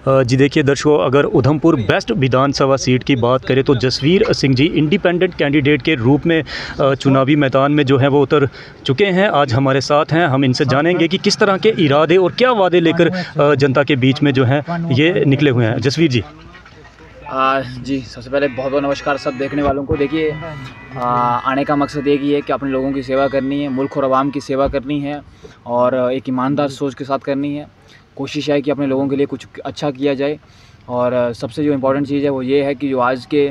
जी देखिए दर्शकों, अगर उधमपुर वेस्ट विधानसभा सीट की बात करें तो जसवीर सिंह जी इंडिपेंडेंट कैंडिडेट के रूप में चुनावी मैदान में जो है वो उतर चुके हैं। आज हमारे साथ हैं, हम इनसे जानेंगे कि किस तरह के इरादे और क्या वादे लेकर जनता के बीच में जो है ये निकले हुए हैं। जसवीर जी। जी सबसे पहले बहुत बहुत नमस्कार सब देखने वालों को। देखिए आने का मकसद एक ही है कि अपने लोगों की सेवा करनी है, मुल्क और आवाम की सेवा करनी है और एक ईमानदार सोच के साथ करनी है। कोशिश है कि अपने लोगों के लिए कुछ अच्छा किया जाए और सबसे जो इम्पोर्टेंट चीज़ है वो ये है कि जो आज के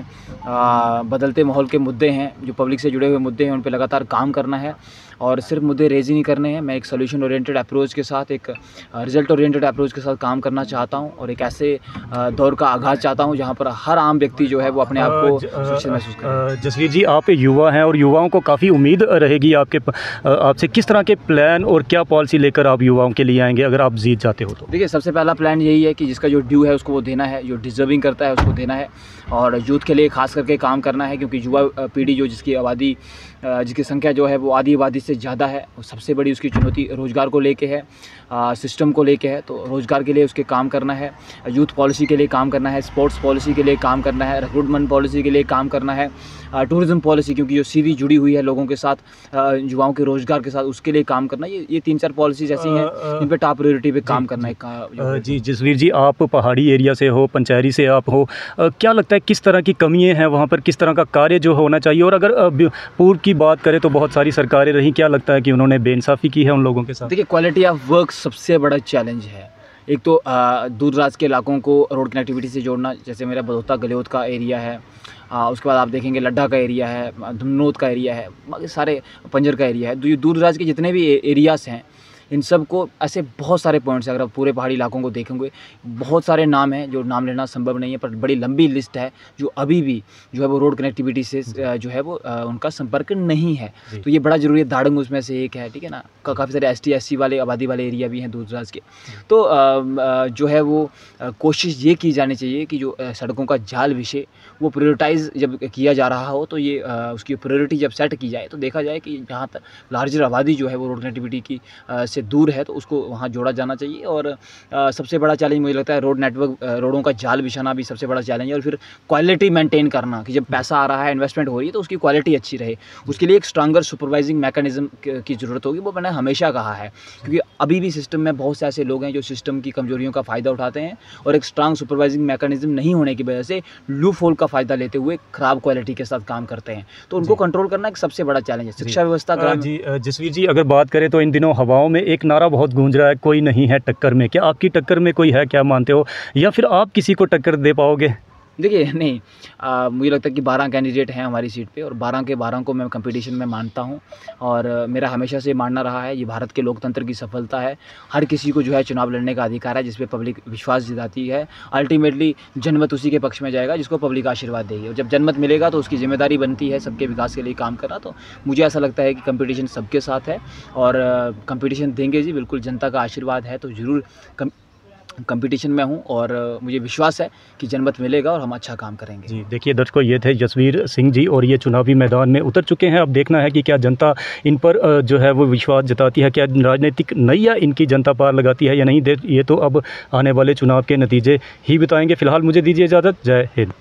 बदलते माहौल के मुद्दे हैं, जो पब्लिक से जुड़े हुए मुद्दे हैं, उन पे लगातार काम करना है और सिर्फ मुद्दे रेज़ ही नहीं करने हैं। मैं एक सोल्यूशन ओरिएंटेड अप्रोच के साथ, एक रिज़ल्ट ओरिएंटेड अप्रोच के साथ काम करना चाहता हूं और एक ऐसे दौर का आगाज़ चाहता हूं जहां पर हर आम व्यक्ति जो है वो अपने आप को सुरक्षित महसूस करे। जसवीर जी, आप युवा हैं और युवाओं को काफ़ी उम्मीद रहेगी आपसे। किस तरह के प्लान और क्या पॉलिसी लेकर आप युवाओं के लिए आएंगे अगर आप जीत जाते हो तो? देखिए सबसे पहला प्लान यही है कि जिसका जो ड्यू है उसको वो देना है, जो डिज़र्विंग करता है उसको देना है और यूथ के लिए खास करके काम करना है, क्योंकि युवा पीढ़ी जो जिसकी आबादी जिसकी संख्या जो है वो आधी आबादी से ज़्यादा है। सबसे बड़ी उसकी चुनौती रोज़गार को लेके है, सिस्टम को लेके है। तो रोज़गार के लिए उसके काम करना है, यूथ पॉलिसी के लिए काम करना है, स्पोर्ट्स पॉलिसी के लिए काम करना है, रिक्रूटमेंट पॉलिसी के लिए काम करना है, टूरिज़्म पॉलिसी क्योंकि जो सीधी जुड़ी हुई है लोगों के साथ, युवाओं के रोज़गार के साथ, उसके लिए काम करना। ये 3-4 पॉलिसीज़ ऐसी हैं इन पर टॉप प्रायोरिटी पे काम करना है। जी जसवीर जी, आप पहाड़ी एरिया से हो, पंचायरी से आप हो, क्या लगता है किस तरह की कमियाँ हैं वहाँ पर, किस तरह का कार्य जो होना चाहिए? और अगर पूर्व की बात करें तो बहुत सारी सरकारें रहीं, क्या लगता है कि उन्होंने बेइंसाफ़ी की है उन लोगों के साथ? देखिए क्वालिटी ऑफ वर्क सबसे बड़ा चैलेंज है। एक तो दूर दराज के इलाकों को रोड कनेक्टिविटी से जोड़ना, जैसे मेरा बदौता गलियोत का एरिया है, उसके बाद आप देखेंगे लड्डा का एरिया है, धमनोद का एरिया है, बाकी सारे पंजर का एरिया है। तो ये दूर दराज के जितने भी एरियाज़ हैं इन सब को ऐसे बहुत सारे पॉइंट्स हैं। अगर आप पूरे पहाड़ी इलाकों को देखेंगे बहुत सारे नाम हैं जो नाम लेना संभव नहीं है, पर बड़ी लंबी लिस्ट है जो अभी भी जो है वो रोड कनेक्टिविटी से जो है वो उनका संपर्क नहीं है। तो ये बड़ा ज़रूरी है। दाड़ंग उसमें से एक है, ठीक है ना। काफ़ी सारे ST SC वाले आबादी वाले एरिया भी हैं दूर दराज के। तो जो है वो कोशिश ये की जानी चाहिए कि जो सड़कों का जाल विषय वो प्रायोरिटाइज़ जब किया जा रहा हो तो ये उसकी प्रायोरिटी जब सेट की जाए तो देखा जाए कि जहाँ तक लार्जर आबादी जो है वो रोड कनेक्टिविटी की से दूर है तो उसको वहाँ जोड़ा जाना चाहिए। और सबसे बड़ा चैलेंज मुझे लगता है रोड नेटवर्क, रोडों का जाल बिछाना भी सबसे बड़ा चैलेंज है। और फिर क्वालिटी मेंटेन करना कि जब पैसा आ रहा है, इन्वेस्टमेंट हो रही है तो उसकी क्वालिटी अच्छी रहे। उसके लिए एक स्ट्रांगर सुपरवाइजिंग मैकेनिज्म की ज़रूरत होगी। वो मैंने हमेशा कहा है, क्योंकि अभी भी सिस्टम में बहुत से ऐसे लोग हैं जो सिस्टम की कमजोरियों का फ़ायदा उठाते हैं और एक स्ट्रांग सुपरवाइजिंग मैकेनिज्म नहीं होने की वजह से लूप होल का फ़ायदा लेते हुए ख़राब क्वालिटी के साथ काम करते हैं। तो उनको कंट्रोल करना एक सबसे बड़ा चैलेंज है। शिक्षा व्यवस्था जी जसवीर जी, अगर बात करें तो इन दिनों हवाओं में एक नारा बहुत गूंज रहा है, कोई नहीं है टक्कर में। क्या आपकी टक्कर में कोई है, क्या मानते हो, या फिर आप किसी को टक्कर दे पाओगे? देखिए नहीं, मुझे लगता है कि 12 कैंडिडेट हैं हमारी सीट पे और 12 के 12 को मैं कंपटीशन में मानता हूं और मेरा हमेशा से मानना रहा है। ये भारत के लोकतंत्र की सफलता है। हर किसी को जो है चुनाव लड़ने का अधिकार है जिस पे पब्लिक विश्वास जताती है। अल्टीमेटली जनमत उसी के पक्ष में जाएगा जिसको पब्लिक आशीर्वाद देगी और जब जनमत मिलेगा तो उसकी जिम्मेदारी बनती है सबके विकास के लिए काम करना। तो मुझे ऐसा लगता है कि कंपटीशन सबके साथ है और कंपटीशन देंगे जी, बिल्कुल जनता का आशीर्वाद है तो ज़रूर कंपटीशन में हूं और मुझे विश्वास है कि जनमत मिलेगा और हम अच्छा काम करेंगे। जी देखिए दर्शकों, ये थे जसवीर सिंह जी और ये चुनावी मैदान में उतर चुके हैं। अब देखना है कि क्या जनता इन पर जो है वो विश्वास जताती है, क्या राजनीतिक नैया इनकी जनता पार लगाती है या नहीं। ये तो अब आने वाले चुनाव के नतीजे ही बताएंगे। फिलहाल मुझे दीजिए इजाज़त। जय हिंद।